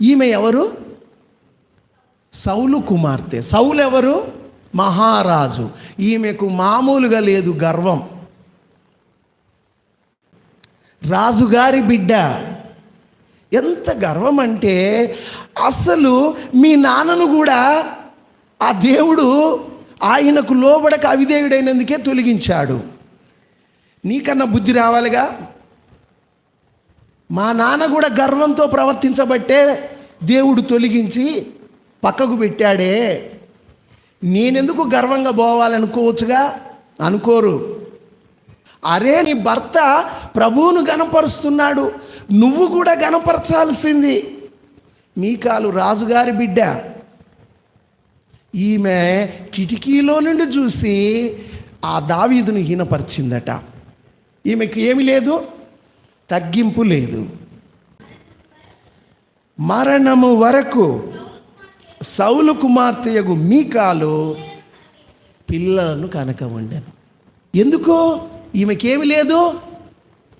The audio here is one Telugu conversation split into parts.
ఈమె ఎవరు? సౌలు కుమార్తె. సౌలు ఎవరు? మహారాజు. ఈమెకు మామూలుగా లేదు గర్వం. రాజుగారి బిడ్డ. ఎంత గర్వం అంటే అసలు మీ నాన్నను కూడా ఆ దేవుడు ఆయనకు లోబడక అవిధేయుడైనందుకే తొలగించాడు. నీకన్నా బుద్ధి రావాలిగా. మా నాన్న కూడా గర్వంతో ప్రవర్తించబట్టే దేవుడు తొలగించి పక్కకు పెట్టాడే, నేనెందుకు గర్వంగా పోవాలనుకోవచ్చుగా? అనుకోరు. అరే, నీ భర్త ప్రభువును గణపరుస్తున్నాడు, నువ్వు కూడా గణపరచాల్సింది. మీకాలు రాజుగారి బిడ్డ. ఈమె కిటికీలో నుండి చూసి ఆ దావీదును హీనపరిచిందట. ఈమెకు ఏమి లేదు, తగ్గింపు లేదు. మరణము వరకు సౌలు కుమార్తెయగు మీకాలు పిల్లలను కనక ఉండెను. ఎందుకో? ఈమెకేమి లేదు,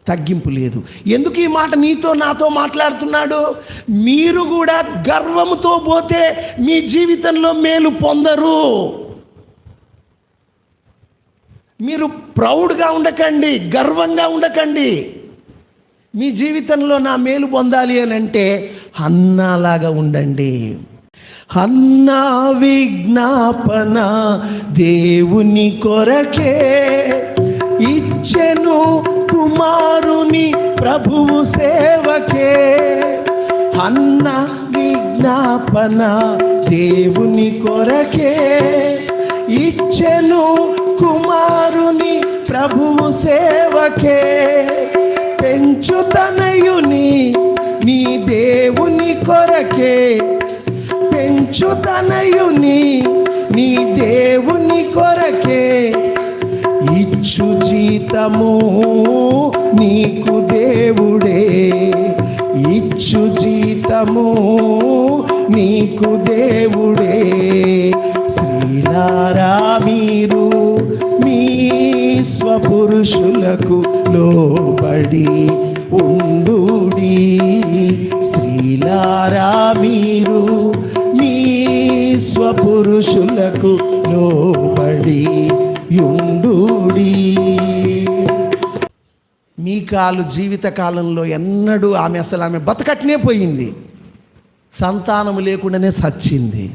తగ్గింపు లేదు. ఎందుకు ఈ మాట నీతో నాతో మాట్లాడుతున్నాడు? మీరు కూడా గర్వముతో పోతే మీ జీవితంలో మేలు పొందరు. మీరు ప్రౌడ్గా ఉండకండి, గర్వంగా ఉండకండి. మీ జీవితంలో నా మేలు పొందాలి అని అంటే హన్నాలాగా ఉండండి. హన్నా విజ్ఞాపన దేవుని కొరకే ఇచ్చెను కుమారుని ప్రభువు సేవకే. హన్నా విజ్ఞాపన దేవుని కొరకే ఇచ్చెను కుమారుని ప్రభువు సేవకే. పెంచుతనయుని నీ దేవుని కొరకే, పెంచుతనయుని నీ దేవుని కొరకే. ఇచ్చు జీతము నీకు దేవుడే, ఇచ్చు జీతము నీకు దేవుడే. స్త్రీలారా మీరు మీ స్వపురుషులకు లోబడి ఉండుడి. స్త్రీలారా మీరు మీ స్వపురుషులకు లోబడి ఉండుడి. మీకాలు జీవితకాలంలో ఎన్నడూ ఆమె బతకట్నే పోయింది, సంతానము లేకుండానే సచ్చింది.